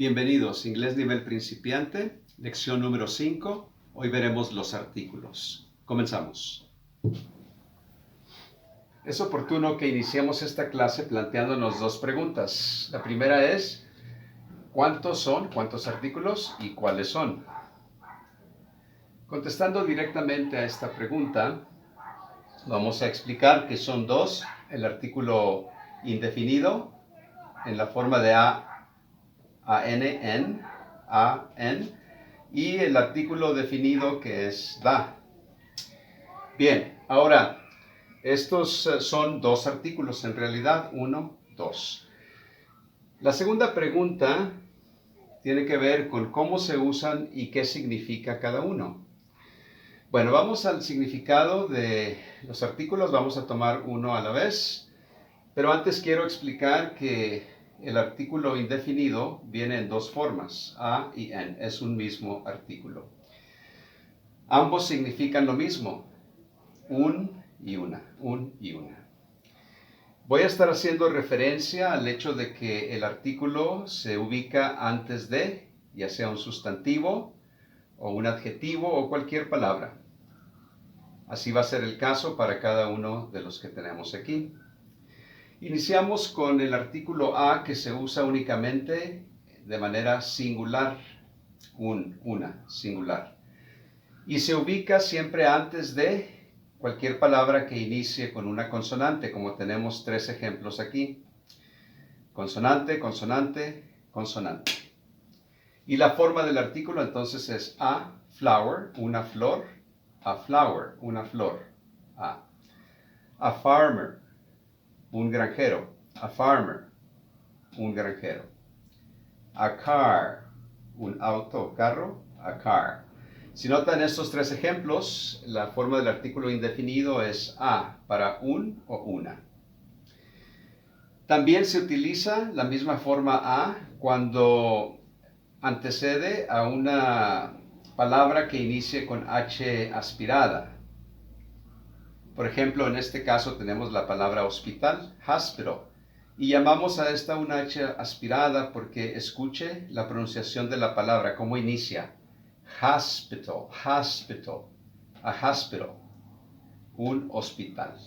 Bienvenidos, Inglés Nivel Principiante, lección número 5. Hoy veremos los artículos. Comenzamos. Es oportuno que iniciemos esta clase planteándonos dos preguntas. La primera es, ¿cuántos artículos y cuáles son? Contestando directamente a esta pregunta, vamos a explicar que son dos: el artículo indefinido en la forma de an, y el artículo definido que es da. Bien, ahora, estos son dos artículos en realidad, 1, 2. La segunda pregunta tiene que ver con cómo se usan y qué significa cada uno. Bueno, vamos al significado de los artículos, vamos a tomar uno a la vez, pero antes quiero explicar que el artículo indefinido viene en dos formas, a y en, es un mismo artículo. Ambos significan lo mismo, un y una. Voy a estar haciendo referencia al hecho de que el artículo se ubica antes de, ya sea un sustantivo o un adjetivo o cualquier palabra. Así va a ser el caso para cada uno de los que tenemos aquí. Iniciamos con el artículo a, que se usa únicamente de manera singular, una, singular. Y se ubica siempre antes de cualquier palabra que inicie con una consonante, como tenemos tres ejemplos aquí. Consonante, consonante, consonante. Y la forma del artículo entonces es a flower, una flor, a flower, una flor, a farmer, un granjero, a farmer, un granjero. A car, un auto, carro, a car. Si notan estos tres ejemplos, la forma del artículo indefinido es a para un o una. También se utiliza la misma forma a cuando antecede a una palabra que inicie con H aspirada. Por ejemplo, en este caso tenemos la palabra hospital, hospital, y llamamos a esta una H aspirada porque escuche la pronunciación de la palabra, cómo inicia. Hospital, hospital, a hospital, un hospital.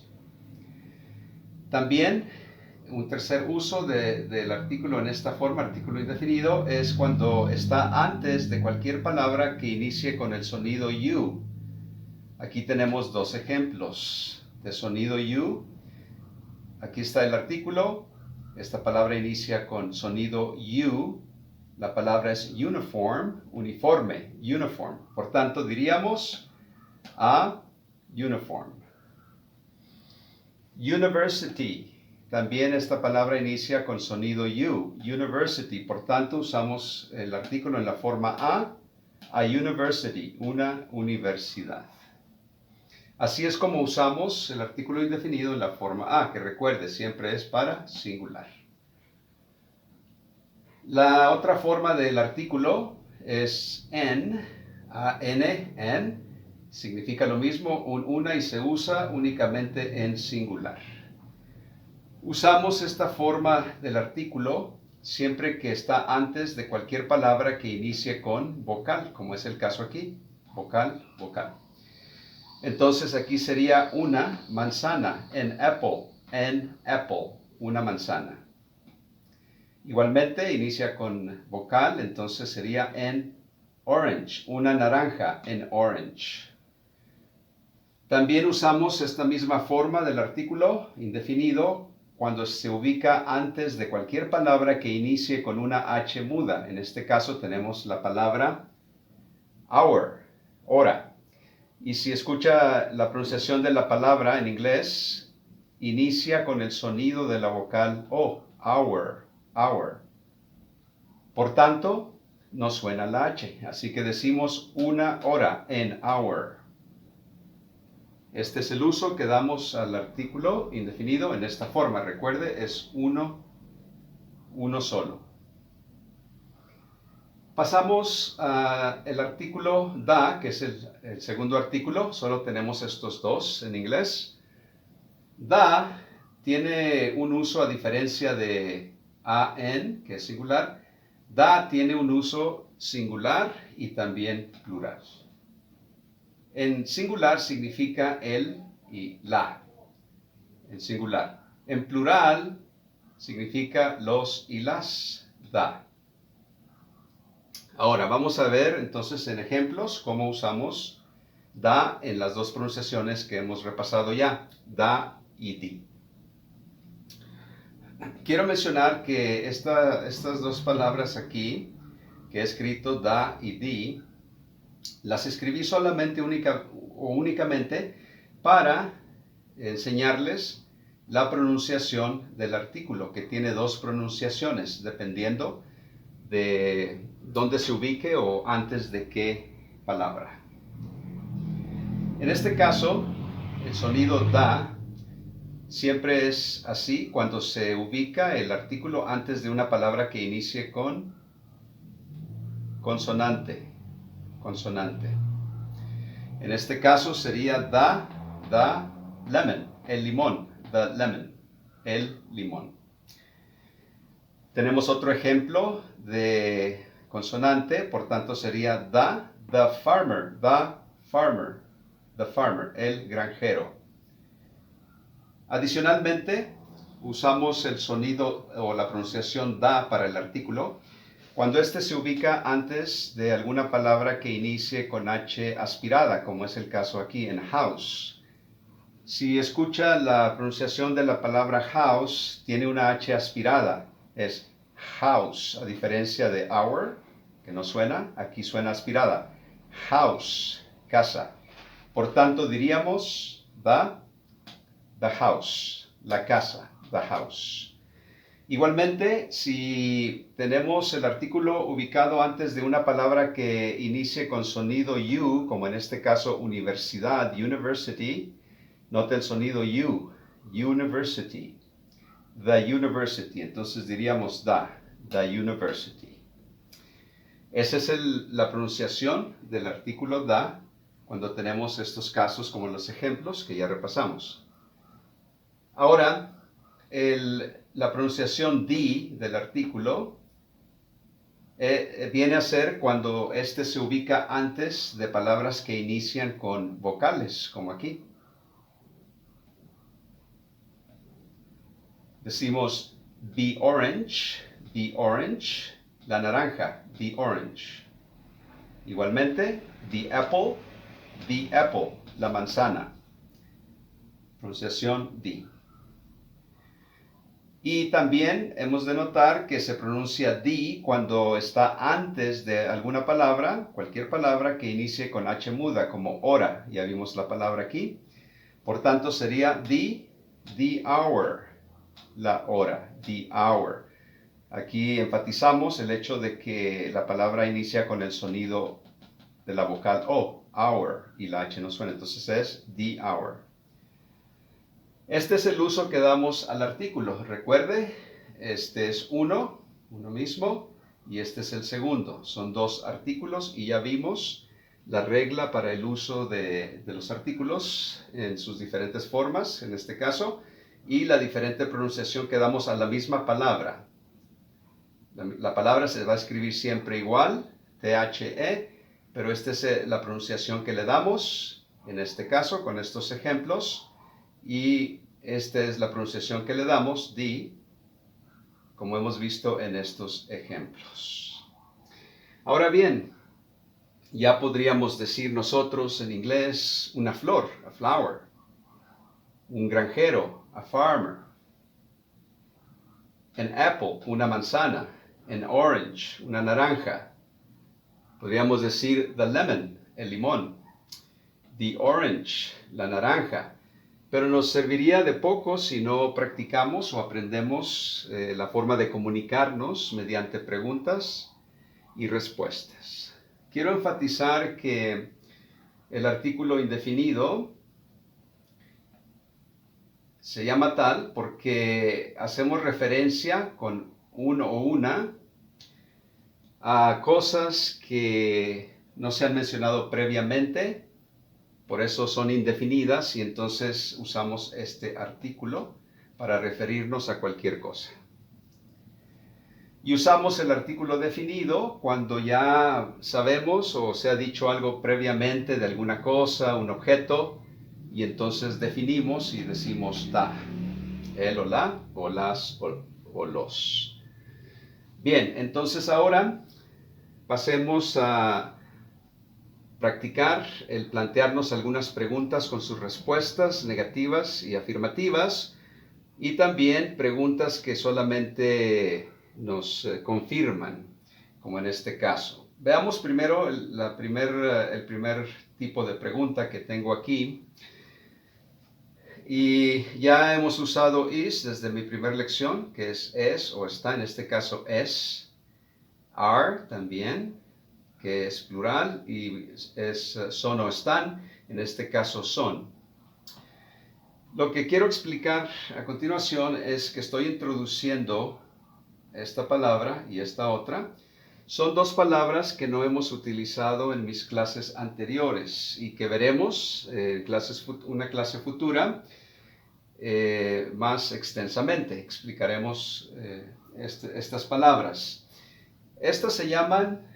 También un tercer uso del artículo en esta forma, artículo indefinido, es cuando está antes de cualquier palabra que inicie con el sonido U. Aquí tenemos dos ejemplos de sonido U. Aquí está el artículo. Esta palabra inicia con sonido U. La palabra es uniform, uniforme, uniform. Por tanto, diríamos a uniform. University. También esta palabra inicia con sonido U, university. Por tanto, usamos el artículo en la forma a university, una universidad. Así es como usamos el artículo indefinido en la forma a, que recuerde, siempre es para singular. La otra forma del artículo es en, en, significa lo mismo, una, y se usa únicamente en singular. Usamos esta forma del artículo siempre que está antes de cualquier palabra que inicie con vocal, como es el caso aquí, vocal, vocal. Entonces aquí sería una manzana, an apple, una manzana. Igualmente inicia con vocal, entonces sería an orange, una naranja, an orange. También usamos esta misma forma del artículo indefinido cuando se ubica antes de cualquier palabra que inicie con una H muda. En este caso tenemos la palabra hour, hora. Y si escucha la pronunciación de la palabra en inglés, inicia con el sonido de la vocal O, hour, hour. Por tanto, no suena la H, así que decimos una hora, an hour. Este es el uso que damos al artículo indefinido en esta forma. Recuerde, es uno solo. Pasamos al artículo da, que es el segundo artículo. Solo tenemos estos dos en inglés. Da tiene un uso a diferencia de an, que es singular. Da tiene un uso singular y también plural. En singular significa el y la, en singular. En plural significa los y las da. Ahora vamos a ver entonces en ejemplos cómo usamos da en las dos pronunciaciones que hemos repasado ya, da y di. Quiero mencionar que estas dos palabras aquí, que he escrito da y di, las escribí solamente únicamente para enseñarles la pronunciación del artículo, que tiene dos pronunciaciones, dependiendo de dónde se ubique o antes de qué palabra. En este caso, el sonido da siempre es así cuando se ubica el artículo antes de una palabra que inicie con consonante. Consonante. En este caso sería the lemon, el limón, the lemon, el limón. Tenemos otro ejemplo de consonante, por tanto sería the farmer, the farmer, el granjero. Adicionalmente, usamos el sonido o la pronunciación da para el artículo cuando éste se ubica antes de alguna palabra que inicie con H aspirada, como es el caso aquí en house. Si escucha la pronunciación de la palabra house, tiene una H aspirada, es house, a diferencia de our, que no suena, aquí suena aspirada. House, casa. Por tanto, diríamos the house, la casa, the house. Igualmente, si tenemos el artículo ubicado antes de una palabra que inicie con sonido U, como en este caso universidad, university, nota el sonido U, university, the university. Entonces diríamos the university. Esa es la pronunciación del artículo da cuando tenemos estos casos como los ejemplos que ya repasamos. Ahora, la pronunciación di del artículo viene a ser cuando este se ubica antes de palabras que inician con vocales, como aquí. Decimos the orange, la naranja, the orange. Igualmente, the apple, la manzana. Pronunciación di. Y también hemos de notar que se pronuncia di cuando está antes de alguna palabra, cualquier palabra que inicie con H muda, como hora. Ya vimos la palabra aquí. Por tanto, sería the hour, la hora, the hour. Aquí enfatizamos el hecho de que la palabra inicia con el sonido de la vocal O, hour, y la H no suena. Entonces es the hour. Este es el uso que damos al artículo. Recuerde, este es uno mismo, y este es el segundo. Son dos artículos y ya vimos la regla para el uso de los artículos en sus diferentes formas, en este caso, y la diferente pronunciación que damos a la misma palabra. La palabra se va a escribir siempre igual, THE, pero esta es la pronunciación que le damos, en este caso, con estos ejemplos. Y esta es la pronunciación que le damos, di, como hemos visto en estos ejemplos. Ahora bien, ya podríamos decir nosotros en inglés una flor, a flower, un granjero, a farmer, an apple, una manzana, an orange, una naranja. Podríamos decir the lemon, el limón, the orange, la naranja. Pero nos serviría de poco si no practicamos o aprendemos la forma de comunicarnos mediante preguntas y respuestas. Quiero enfatizar que el artículo indefinido se llama tal porque hacemos referencia con uno o una a cosas que no se han mencionado previamente. Por eso son indefinidas y entonces usamos este artículo para referirnos a cualquier cosa. Y usamos el artículo definido cuando ya sabemos o se ha dicho algo previamente de alguna cosa, un objeto, y entonces definimos y decimos da, el o la, o las o los. Bien, entonces ahora pasemos a practicar el plantearnos algunas preguntas con sus respuestas negativas y afirmativas, y también preguntas que solamente nos confirman, como en este caso. Veamos primero el primer tipo de pregunta que tengo aquí. Y ya hemos usado is desde mi primera lección, que es o está, en este caso es. Are también, que es plural, y es son o están, en este caso son. Lo que quiero explicar a continuación es que estoy introduciendo esta palabra y esta otra. Son dos palabras que no hemos utilizado en mis clases anteriores y que veremos en una clase futura más extensamente. Explicaremos estas palabras. Estas se llaman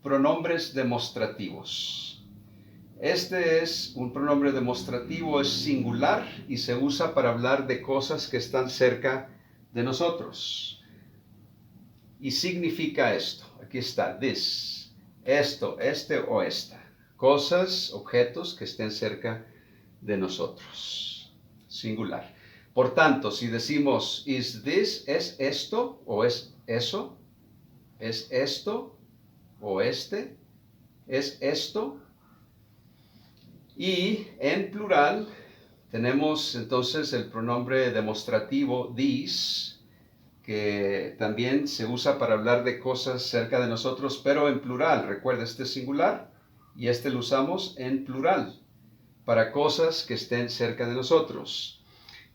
pronombres demostrativos. Este es un pronombre demostrativo, es singular y se usa para hablar de cosas que están cerca de nosotros. Y significa esto. Aquí está, this. Esto, este o esta. Cosas, objetos que estén cerca de nosotros. Singular. Por tanto, si decimos is this, es esto o es eso, es esto o este, es esto. Y en plural tenemos entonces el pronombre demostrativo these, que también se usa para hablar de cosas cerca de nosotros, pero en plural. Recuerda, este es singular y este lo usamos en plural para cosas que estén cerca de nosotros.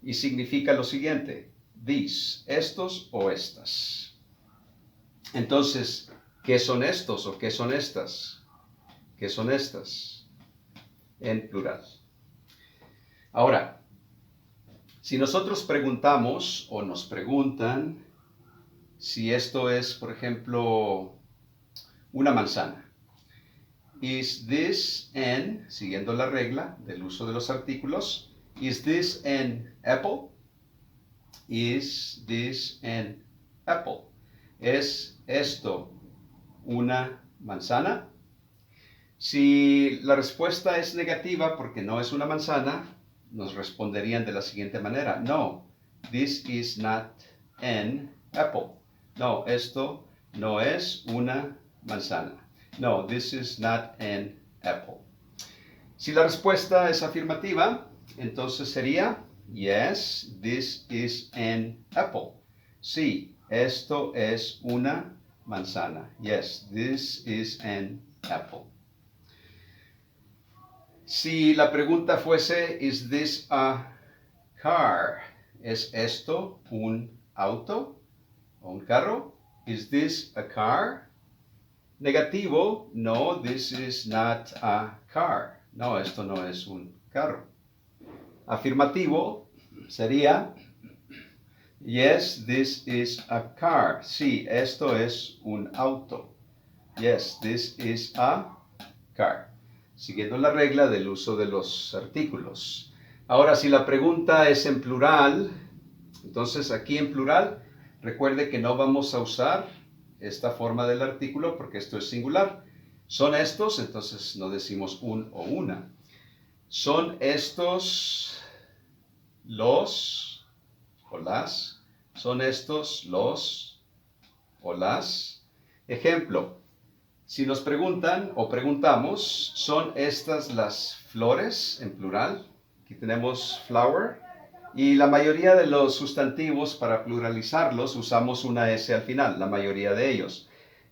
Y significa lo siguiente: these, estos o estas. Entonces, ¿qué son estos o qué son estas? ¿Qué son estas? En plural. Ahora, si nosotros preguntamos o nos preguntan si esto es, por ejemplo, una manzana. Is this an, siguiendo la regla del uso de los artículos, is this an apple? Is this an apple? ¿Es esto una manzana? Si la respuesta es negativa porque no es una manzana, nos responderían de la siguiente manera: no, this is not an apple. No, esto no es una manzana. No, this is not an apple. Si la respuesta es afirmativa, entonces sería yes, this is an apple. Sí, esto es una manzana. Yes, this is an apple. Si la pregunta fuese, is this a car? ¿Es esto un auto o un carro? Is this a car? Negativo, no, this is not a car. No, esto no es un carro. Afirmativo sería, yes, this is a car. Sí, esto es un auto. Yes, this is a car. Siguiendo la regla del uso de los artículos. Ahora, si la pregunta es en plural, entonces aquí en plural, recuerde que no vamos a usar esta forma del artículo porque esto es singular. Son estos, entonces no decimos un o una. Son estos los o las. Son estos los o las. Ejemplo. Si nos preguntan o preguntamos, ¿son estas las flores en plural? Aquí tenemos flower. Y la mayoría de los sustantivos, para pluralizarlos, usamos una S al final, la mayoría de ellos.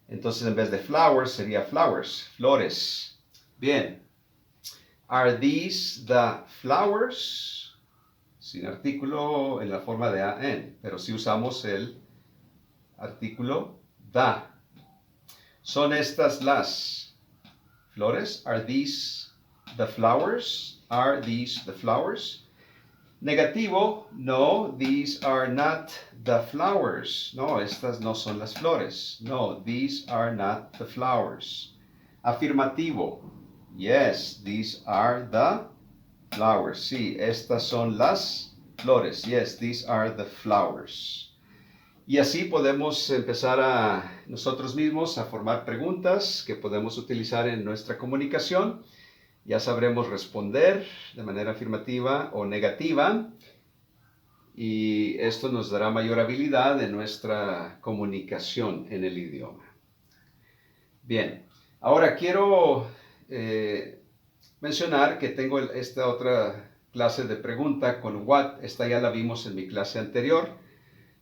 Entonces, en vez de flowers, sería flowers, flores. Bien. Are these the flowers? Sin artículo en la forma de an, pero sí usamos el artículo the. ¿Son estas las flores? Are these the flowers? Are these the flowers? Negativo, no, these are not the flowers. No, estas no son las flores. No, these are not the flowers. Afirmativo, yes, these are the flowers. Sí, estas son las flores. Yes, these are the flowers. Y así podemos empezar a nosotros mismos a formar preguntas que podemos utilizar en nuestra comunicación. Ya sabremos responder de manera afirmativa o negativa y esto nos dará mayor habilidad en nuestra comunicación en el idioma. Bien, ahora quiero mencionar que tengo esta otra clase de pregunta con what. Esta ya la vimos en mi clase anterior.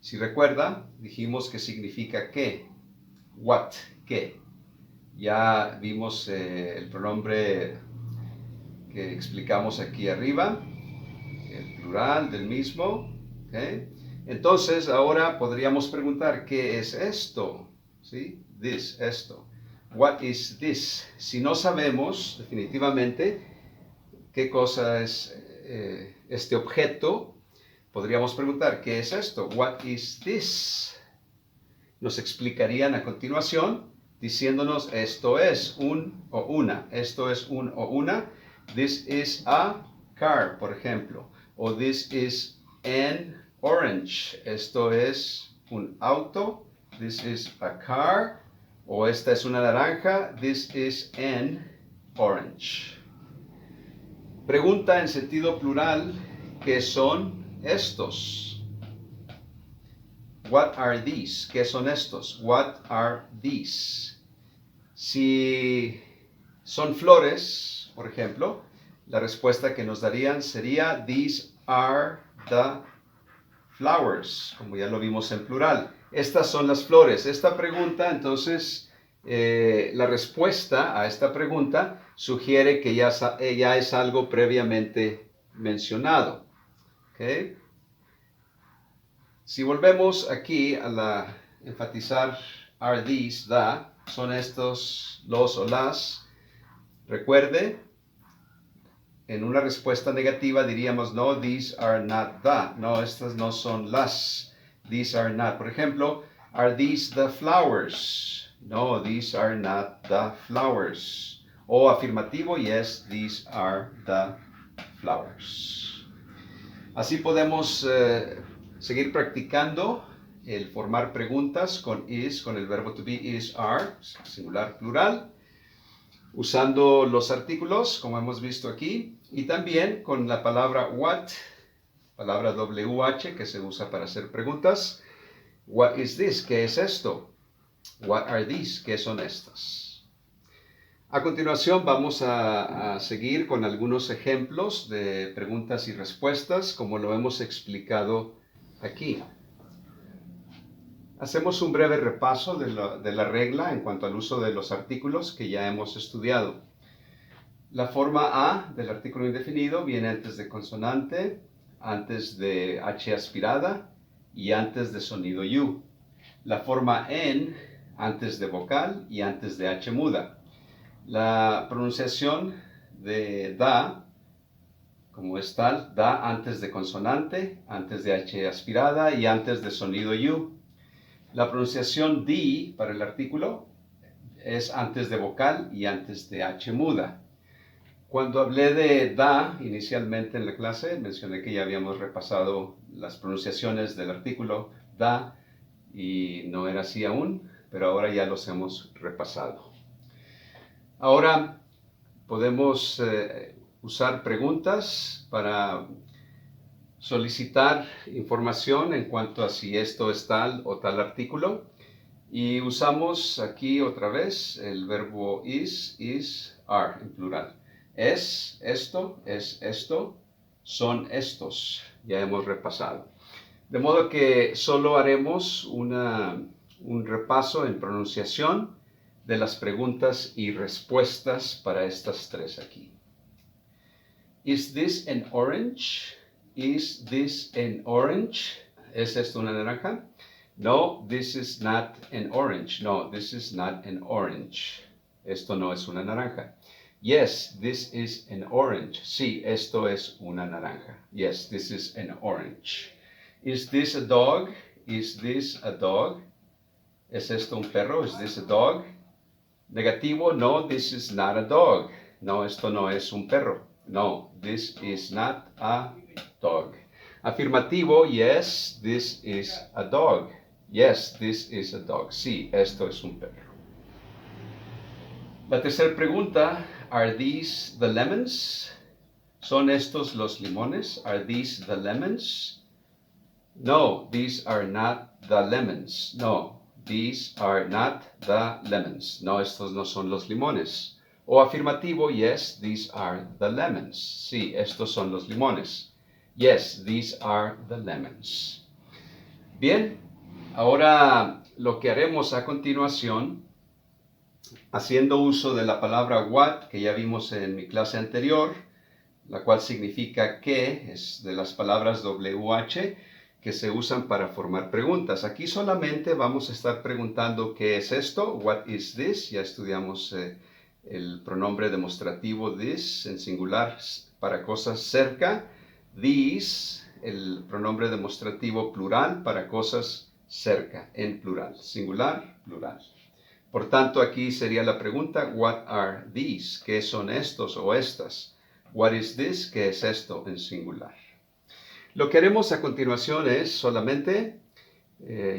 Si recuerda, dijimos que significa qué. What, qué. Ya vimos el pronombre que explicamos aquí arriba, el plural del mismo. ¿Okay? Entonces, ahora podríamos preguntar, ¿qué es esto? ¿Sí? This, esto. What is this? Si no sabemos definitivamente qué cosa es este objeto, podríamos preguntar, ¿qué es esto? What is this? Nos explicarían a continuación diciéndonos, esto es un o una. Esto es un o una. This is a car, por ejemplo. O this is an orange. Esto es un auto. This is a car. O esta es una naranja. This is an orange. Pregunta en sentido plural, ¿qué son estos? What are these? ¿Qué son estos? What are these? Si son flores, por ejemplo, la respuesta que nos darían sería these are the flowers, como ya lo vimos en plural. Estas son las flores. Esta pregunta, entonces, la respuesta a esta pregunta sugiere que ya es algo previamente mencionado. ¿Okay? Si volvemos aquí a enfatizar are these, the, son estos, los o las, recuerde, en una respuesta negativa diríamos no, these are not the, no, estas no son las, these are not. Por ejemplo, are these the flowers? No, these are not the flowers. O afirmativo, yes, these are the flowers. Así podemos seguir practicando el formar preguntas con is, con el verbo to be, is, are, singular, plural, usando los artículos, como hemos visto aquí, y también con la palabra what, palabra WH, que se usa para hacer preguntas. What is this? ¿Qué es esto? What are these? ¿Qué son estas? A continuación vamos a seguir con algunos ejemplos de preguntas y respuestas, como lo hemos explicado aquí. Hacemos un breve repaso de la regla en cuanto al uso de los artículos que ya hemos estudiado. La forma A del artículo indefinido viene antes de consonante, antes de H aspirada y antes de sonido U. La forma N antes de vocal y antes de H muda. La pronunciación de da, como es tal, da antes de consonante, antes de H aspirada y antes de sonido U. La pronunciación di para el artículo es antes de vocal y antes de H muda. Cuando hablé de da inicialmente en la clase, mencioné que ya habíamos repasado las pronunciaciones del artículo da y no era así aún, pero ahora ya los hemos repasado. Ahora podemos usar preguntas para solicitar información en cuanto a si esto es tal o tal artículo. Y usamos aquí otra vez el verbo is, are en plural. Es esto, son estos. Ya hemos repasado. De modo que solo haremos un repaso en pronunciación de las preguntas y respuestas para estas tres aquí. Is this an orange? Is this an orange? ¿Es esto una naranja? No, this is not an orange. No, this is not an orange. Esto no es una naranja. Yes, this is an orange. Sí, esto es una naranja. Yes, this is an orange. Is this a dog? Is this a dog? ¿Es esto un perro? Is this a dog? Negativo, no, this is not a dog. No, esto no es un perro. No, this is not a dog. Afirmativo, yes, this is a dog. Yes, this is a dog. Sí, esto es un perro. La tercera pregunta, are these the lemons? ¿Son estos los limones? Are these the lemons? No, these are not the lemons. No, these are not the lemons. No, estos no son los limones. O afirmativo, yes, these are the lemons. Sí, estos son los limones. Yes, these are the lemons. Bien, ahora lo que haremos a continuación, haciendo uso de la palabra what, que ya vimos en mi clase anterior, la cual significa que, es de las palabras WH, que se usan para formar preguntas. Aquí solamente vamos a estar preguntando qué es esto, what is this. Ya estudiamos el pronombre demostrativo this en singular para cosas cerca, these, el pronombre demostrativo plural para cosas cerca, en plural, singular, plural. Por tanto, aquí sería la pregunta, what are these? ¿Qué son estos o estas? What is this? ¿Qué es esto en singular? Lo que haremos a continuación es solamente,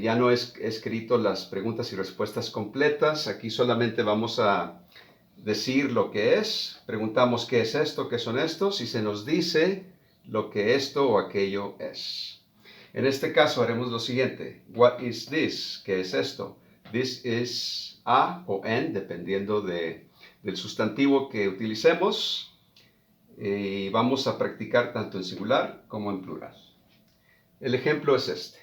ya no he escrito las preguntas y respuestas completas, aquí solamente vamos a decir lo que es, preguntamos qué es esto, qué son estos, y se nos dice lo que esto o aquello es. En este caso haremos lo siguiente, what is this? ¿Qué es esto? This is a o en, dependiendo del sustantivo que utilicemos. Y vamos a practicar tanto en singular como en plural. El ejemplo es este.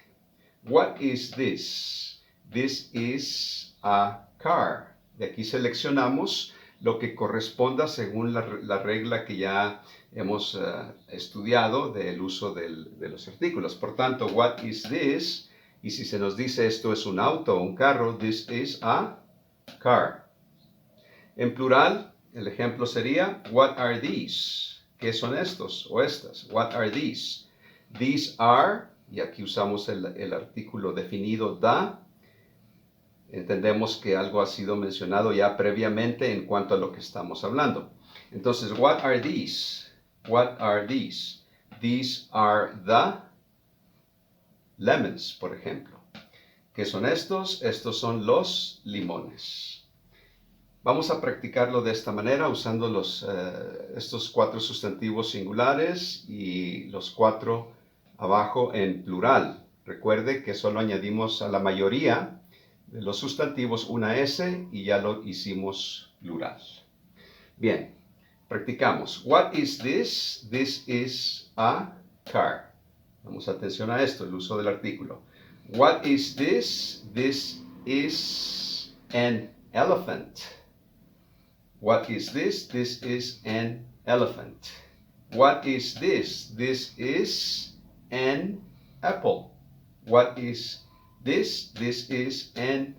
What is this? This is a car. De aquí seleccionamos lo que corresponda según la regla que ya hemos estudiado del uso de los artículos. Por tanto, what is this? Y si se nos dice esto es un auto o un carro, this is a car. En plural, el ejemplo sería, what are these? ¿Qué son estos o estas? What are these? These are, y aquí usamos el artículo definido da. Entendemos que algo ha sido mencionado ya previamente en cuanto a lo que estamos hablando. Entonces, what are these? What are these? These are the lemons, por ejemplo. ¿Qué son estos? Estos son los limones. Vamos a practicarlo de esta manera usando estos 4 sustantivos singulares y los 4 abajo en plural. Recuerde que solo añadimos a la mayoría de los sustantivos una S y ya lo hicimos plural. Bien, practicamos. What is this? This is a car. Vamos a atención a esto, el uso del artículo. What is this? This is an elephant. What is this? This is an elephant. What is this? This is an apple. What is this? This is an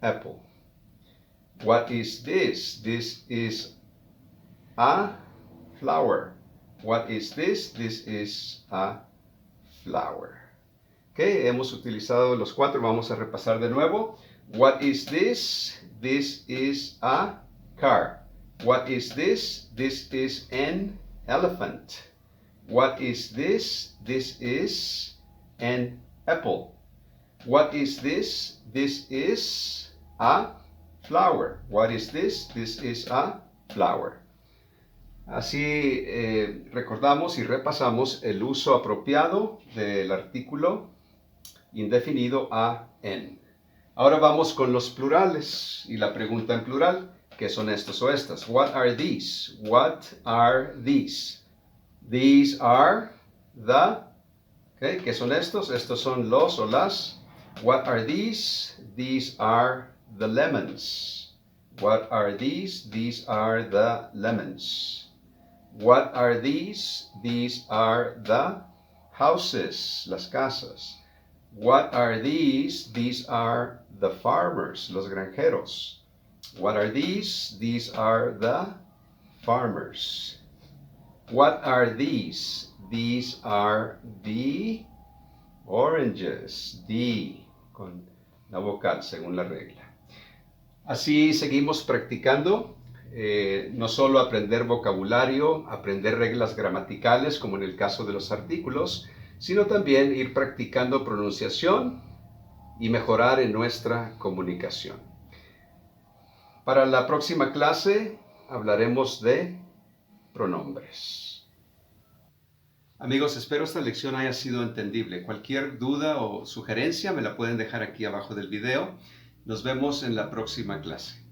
apple. What is this? This is a flower. What is this? This is a flower. Ok, hemos utilizado los 4. Vamos a repasar de nuevo. What is this? This is a car. What is this? This is an elephant. What is this? This is an apple. What is this? This is a flower. What is this? This is a flower. Así recordamos y repasamos el uso apropiado del artículo indefinido a en. Ahora vamos con los plurales y la pregunta en plural. ¿Qué son estos o estas? What are these? What are these? These are the. Okay, ¿qué son estos? Estos son los o las. What are these? These are the lemons. What are these? These are the lemons. What are these? These are the houses, las casas. What are these? These are the farmers, los granjeros. What are these? These are the farmers. What are these? These are the oranges. The, con la vocal según la regla. Así seguimos practicando, no solo aprender vocabulario, aprender reglas gramaticales, como en el caso de los artículos, sino también ir practicando pronunciación y mejorar en nuestra comunicación. Para la próxima clase hablaremos de pronombres. Amigos, espero esta lección haya sido entendible. Cualquier duda o sugerencia me la pueden dejar aquí abajo del video. Nos vemos en la próxima clase.